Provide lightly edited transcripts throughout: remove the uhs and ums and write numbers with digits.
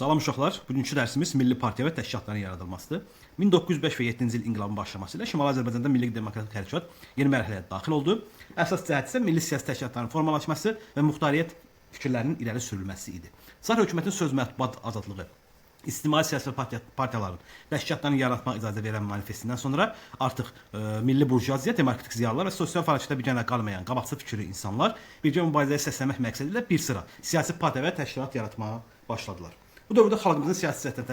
Salam uşaqlar, bugünkü dərsimiz Milli Partiya və Təşkilatların yaradılmasıdır. 1905 və 7-ci il inqilabın başlaması ilə Şimali Azərbaycanda Milli Demokratik Hərəkat yeni mərhələyə daxil oldu. Əsas cəhət isə milli siyasi təşkilatların formalaşması və muxtariyyət fikirlərinin irəli sürülməsi idi. Çar hökumətin söz mətbuat azadlığı, İctimai siyasi partiyaların təşkilatlarını yaratmaq icazə verən manifestindən sonra artıq milli burjuaziya, demokratik ziyalılar və sosial fəaliyyətdə birgənə qalmayan qabaqcıl fikirli insanlar birgə mübarizəyə səsləmək məqsədi ilə bir sıra siyasi partiya və təşkilat yaratmağa başladılar. Bu dövrdə xalqımızın siyasi cəhətdən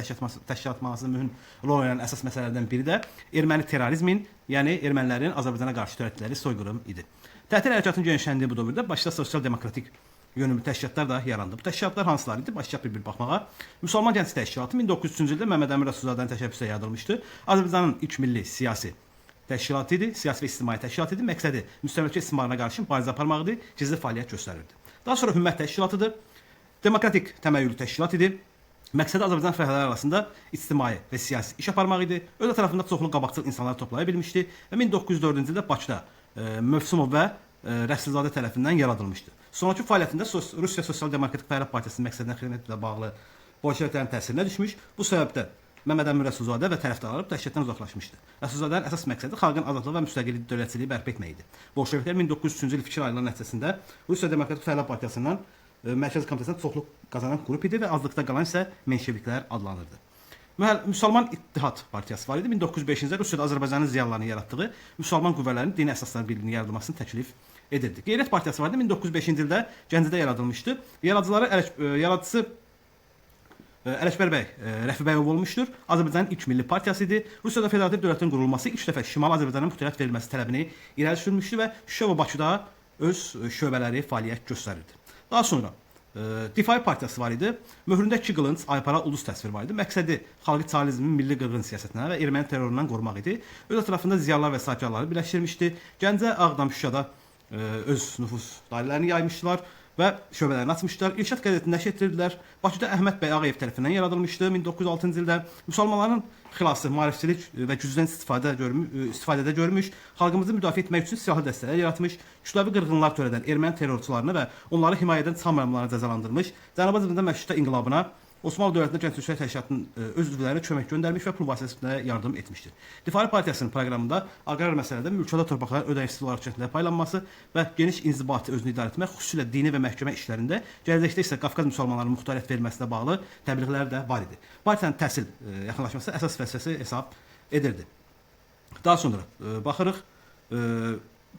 təşkilatlanmasında mühüm rol oynayan əsas məsələlərdən biri də erməni terrorizmin, yəni ermənilərin Azərbaycana qarşı törətdikləri soyqırım idi. Tətil hərəkatının genişləndiyi bu dövrdə başda sosial demokratik yönümlü təşkilatlar da yarandı. Bu təşkilatlar hansılar idi? Başlayaq bir baxmağa. Müsəlman Gənclik Təşkilatı 1903-cü ildə Məmməd Əmin Rəsulzadənin təşəbbüsü ilə yaradılmışdı. Azərbaycanın ilk milli siyasi təşkilatı idi, siyasi və ictimai təşkilat idi. Məqsədi müstəmləkə istismarına qarşı mübarizə aparmaq idi, gizli fəaliyyət göstərirdi. Daha sonra Hümmət Təşkilatıdır. Demokratik təməyyüllü təşkilat idi. Məqsədi Azərbaycan fəhlələri arasında ictimai və siyasi iş aparmaq idi. Öz tərəfində çoxlu qabaqcıl insanlar toplaya bilmişdi və 1904-cü ildə Bakıda Mövsümov və Rəsulzadə tərəfindən yaradılmışdı. Sonrakı fəaliyyətində Rusiya Sosial Demokratik Fəaliyyət Partiyasının məqsədinə xidmətlə bağlı bolşeviklərin təsirinə düşmüş. Bu səbəbdən Məmməd Əmin Rəsulzadə və tərəfdarları təşkilatdan uzaqlaşmışdı. Rəsulzadənin əsas məqsədi xalqın azadlığı və müstəqillik dövlətçiliyi bərpa etmək idi. Bolşeviklər 1903-cü il fikir ayrılığının nəticəsində Rusiya Demokratik Fəaliyyət Partiyasından Mərkəzi Komitəsindən çoxluq qazanan qrup idi və azlıqda qalan isə menşeviklər adlanırdı. Müsəlman İttihad Partiyası var idi. 1905-ci ildə Rusiyada Azərbaycanın ziyalılarını yaratdığı Müsəlman qüvvələrinin dini əsaslar birliyinin yaradılmasını təklif edirdi. Qeyrət Partiyası var idi. 1905-ci ildə Gəncədə yaradılmışdı. Yaradıcısı Ələkbər bəy Rəfibəyov olmuşdur. Azərbaycanın ilk milli partiyası idi. Rusiyada federativ dövlətin qurulması ilk dəfə Şimali Azərbaycana muxtariyyət verilməsi tələbini irəli sürmüşdü və Şuşa və Bakıda öz şöbələri fəaliyyət göstərirdi. Daha sonra Difai Partiyası var idi. Möhründə 2 qılınc, aypara, ulus təsviri var idi. Məqsədi xalqı çarlizmin milli qırğın siyasətinə və erməni terrorundan qorumaq idi. Öz ətrafında ziyalılar və sahibkarları birləşdirmişdi. Gəncə, Ağdam, Şuşada öz nüfus dairələrini yaymışdılar və şöbələrini açmışlar. İrşad qəzetini nəşr etdirdilər. Bakıda Əhməd bəy Ağayev tərəfindən yaradılmışdı 1906-cı ildə. Müsəlmanların xilası, maarifçilik və gücdən istifadədə görmüş, xalqımızı müdafiə etmək üçün silahlı dəstələr yaratmış, kütləvi qırğınlar törədən erməni terrorçularını və onları himayə edən çam məmurlarını cəzalandırmış, Cənubi Azərbaycanda məşrutə inqilabına Osmanlı dövlətində Gənclik Təşkilatının öz üzvlərinə kömək göndərmiş və pul vasitəsilə yardım etmişdir. Difai Partiyasının proqramında aqrar məsələdə mülkədar torpaqların ödənişsiz olaraq kəndlərə paylanması və geniş inzibati özünü idarə etmək, xüsusilə dini və məhkəmə işlərində, gələcəkdə isə Qafqaz müsəlmanlarının muxtariyyət verilməsinə bağlı təbliğlər də var idi. Partiyanın təhsil yaxınlaşması əsas vəzifəsi hesab edirdi. Daha sonra baxırıq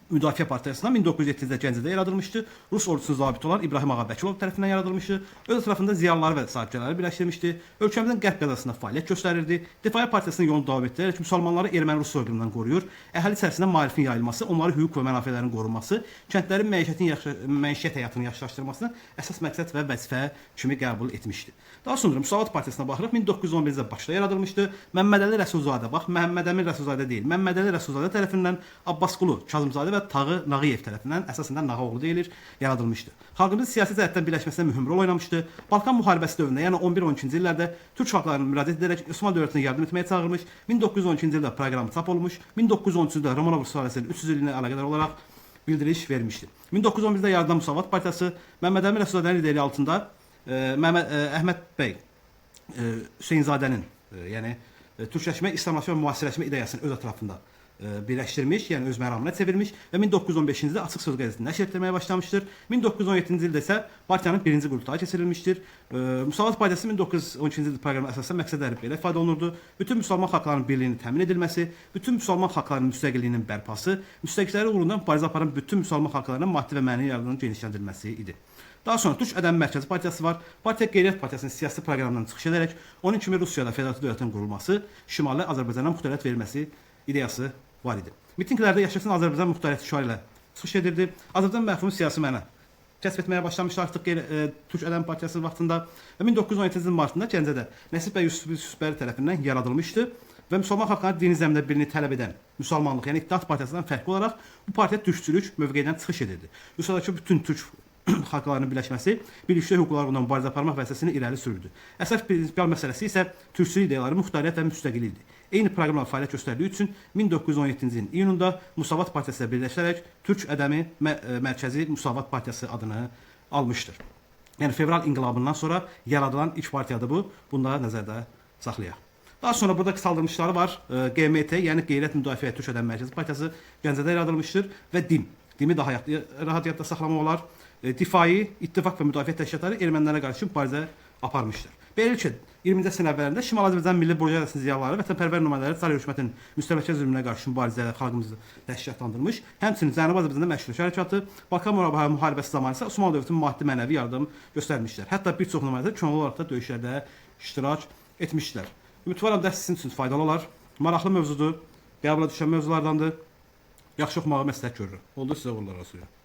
Müdafiə Partiyasından 1907-ci ildə Gəncədə yaradılmışdı. Rus ordusunun zabiti olan İbrahim Ağa Bəkirov tərəfindən yaradılmışdı. Öz ətrafında ziyalıları və sahibkarları birləşdirmişdi. Ölkəmizin qərb qəzasında fəaliyyət göstərirdi. Difai Partiyasının yolunu davam etdirərək müsəlmanları erməni-rus soyqırımından qoruyur. Əhali içərisində maarifin yayılması, onların hüquq və mənafelərinin qorunması, kəndlərin məişət həyatını yaxşılaşdırmasını əsas məqsəd və vəzifə kimi qəbul etmişdi. Daha sonra Müsavat Partiyasına baxırıq. 1911-ci ildə Bakıda yaradılmışdı. Məmmədəli Rəsulzadə, bax Məhəmməd Əmin Rəsulzadə deyil, Məmmədəli Rəsulzadə tərəfindən Abbasqulu Kazımzadə və Tağı Nağıyev tərəfindən əsasən Nağıoğlu deyilir, yaradılmışdı. Xalqımızın siyasi cəhətdən birləşməsinə mühüm rol oynamışdı. Balkan müharibəsi dövründə, yəni 11-12-ci illərdə türk xalqlarının müraciət edərək Osmanlı dövlətinə yardım etməyə çağırmış. 1912-ci ildə proqram çap olmuş. 1913-cü ildə Romanov sülaləsinin 300 iliyinə əlaqədar olaraq bildiriş vermişdi. 1911-də yaradılan Müsavat Partiyası Məmməd Əmin Rəsulzadənin lideri altında Əhməd bəy Hüseynzadənin, yəni türkləşmə, İslamlaşma və müasirləşmə ideyasını öz ətrafında birləşdirmiş, yəni öz məramına çevirmiş və 1915-ci ildə Açıq Söz qəzetini nəşr etdirməyə başlamışdır. 1917-ci ildə isə partiyanın birinci qurultayı keçirilmişdir. Müsavat Partiyası 1912-ci ildə proqramın əsasən məqsədləri belə ifadə olunurdu. Bütün müsəlman xalqlarının birliyinin təmin edilməsi, bütün müsəlman xalqlarının müstəqilliyinin bərpası, müstəqillikləri uğrunda mübarizə aparan bütün müsəlman xalqlarının maddi və mənəvi yardımının genişləndirilməsi idi. Daha sonra Türk Ədəmi Mərkəzi Partiyası var. Partiya Qeyrət Partiyasının siyasi proqramından çıxış edərək onun kimi Rusiyada federativ dövlətin qurulması, Şimali Azərbaycana muxtariyyət verilməsi ideyası var idi. Mitinqlərdə yaşasın Azərbaycan muxtariyyəti şüarı ilə çıxış edirdi. Azərbaycan məhfumu siyasi mənə kəsb etməyə başlamışdı artıq Türk Ədəmi Partiyasının vaxtında və 1917-ci ilin martında Gəncədə Nəsib bəy Yusufbəli tərəfindən yaradılmışdı və müsəlman xalqlarının dini zəmində birini tələb edən müsəlmanlıq, yəni İttihat Partiyasından fərqli olaraq bu partiya türkçülük mövqeyindən çıxış edirdi. Rusiyadakı bütün türk xalqlarının birləşməsi, birlikdə hüquqlar uğrunda mübarizə aparmaq vəzifəsini irəli sürürdü. Əsas prinsipial məsələsi isə türkçülük ideyaları, muxtariyyət və müstəqillikdir. Eyni proqramla fəaliyyət göstərdiyi üçün 1917-ci ilin iyununda Müsavat Partiyası ilə birləşərək Türk Ədəmi Mərkəzi Müsavat Partiyası adını almışdır. Yəni fevral inqilabından sonra yaradılan ilk partiyadır bu. Bunları nəzərdə saxlayaq. Daha sonra burada qısaldılmışları var. QMT, yəni Qeyrət Müdafiə Türkiyədən Mərkəzi Partiyası Gəncədə yaradılmışdır və DİM. DİM-i daha rahat yadda saxlamaq olar. Difai, İttifaq və Müdafiə Təşkilatları ermənilərə qarşı mübarizə aparmışdır. Beləliklə, 20-ci əsrin əvvəlində Şimali Azərbaycan Milli Burjuaziyasının ziyalıları, vətənpərvər nümayəndələri Çar hökumətinin müstəmləkə zülmünə qarşı mübarizələr xalqımızı təşkilatlandırmış. Həmçinin Cənubi Azərbaycanda məşrutiyyə hərəkatı, Balkan müharibəsi zamanı isə Osmanlı dövlətinin maddi mənəvi yardım göstərmişlər. Hətta bir çox nümayəndələr könüllü olaraq da döyüşlərdə iştirak etmişlər. Ümidvaram dərs sizin üçün faydalı olar. Maraqlı mövzudur, qəbula düşən mövzulardandır. Yaxşı oxumağı məsləhət görürəm. Oldu sizə uğurlar arzulayıram.